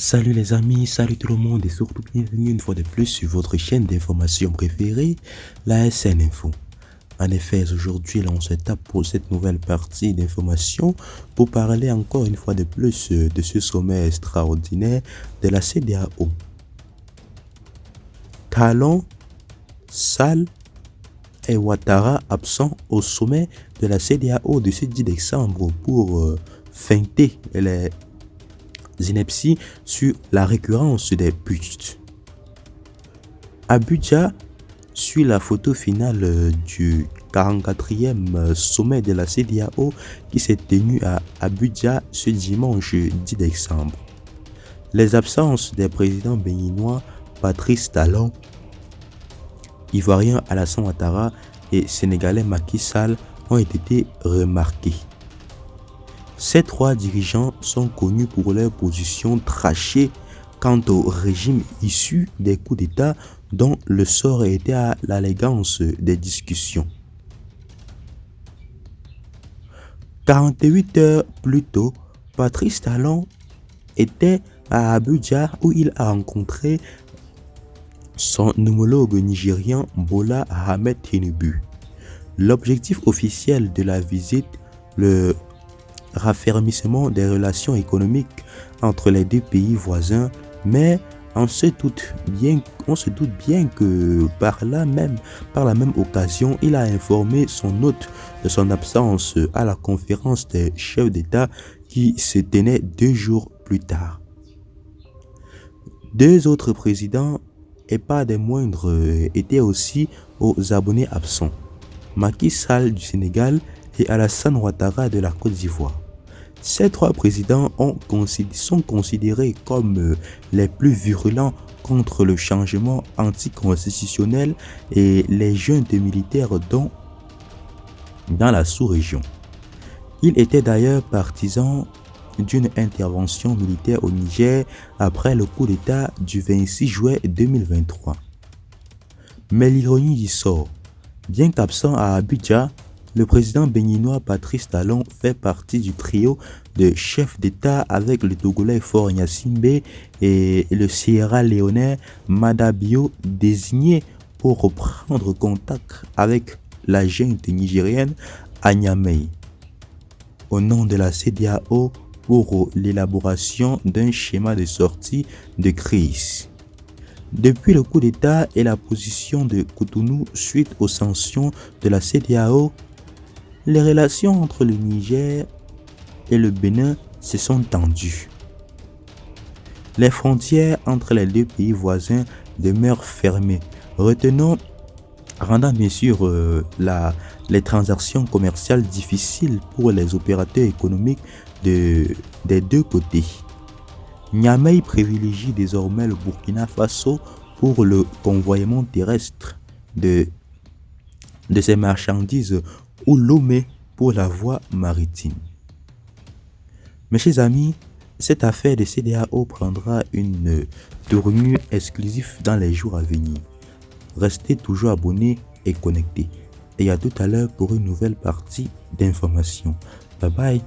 Salut les amis, salut tout le monde et surtout bienvenue une fois de plus sur votre chaîne d'information préférée, la SN Info. En effet, aujourd'hui, là, on se tape pour cette nouvelle partie d'information pour parler encore une fois de plus de ce sommet extraordinaire de la CEDEAO. Talon, Sall et Ouattara absents au sommet de la CEDEAO de ce 10 décembre pour feinter les inepties sur la récurrence des buts. Abuja suit la photo finale du 44e sommet de la CEDEAO qui s'est tenu à Abuja ce dimanche 10 décembre. Les absences des présidents béninois Patrice Talon, ivoirien Alassane Ouattara et sénégalais Macky Sall ont été remarquées. Ces trois dirigeants sont connus pour leur position tranchée quant au régime issu des coups d'État dont le sort était à l'allégance des discussions. 48 heures plus tôt, Patrice Talon était à Abuja où il a rencontré son homologue nigérien Bola Ahmed Tinubu. L'objectif officiel de la visite, le raffermissement des relations économiques entre les deux pays voisins, mais on se doute bien que par la même occasion, il a informé son hôte de son absence à la conférence des chefs d'État qui se tenait 2 jours plus tard. Deux autres présidents, et pas des moindres, étaient aussi aux abonnés absents. Macky Sall du Sénégal et Alassane Ouattara de la Côte d'Ivoire. Ces trois présidents sont considérés comme les plus virulents contre le changement anticonstitutionnel et les juntes militaires dans la sous-région. Ils étaient d'ailleurs partisans d'une intervention militaire au Niger après le coup d'État du 26 juillet 2023. Mais l'ironie du sort, bien qu'absent à Abuja, le président béninois Patrice Talon fait partie du trio de chefs d'État avec le Togolais Faure Gnassingbé et le Sierra-Léonais Maada Bio désignés pour reprendre contact avec la junte nigérienne à Niamey au nom de la CEDEAO pour l'élaboration d'un schéma de sortie de crise. Depuis le coup d'État et la position de Cotonou suite aux sanctions de la CEDEAO, les relations entre le Niger et le Bénin se sont tendues. Les frontières entre les deux pays voisins demeurent fermées, rendant bien sûr les transactions commerciales difficiles pour les opérateurs économiques des deux côtés. Niamey privilégie désormais le Burkina Faso pour le convoyement terrestre de ses marchandises ou Lomé pour la voie maritime. Mes chers amis, cette affaire de CEDEAO prendra une tournure exclusive dans les jours à venir. Restez toujours abonnés et connectés. Et à tout à l'heure pour une nouvelle partie d'information. Bye bye.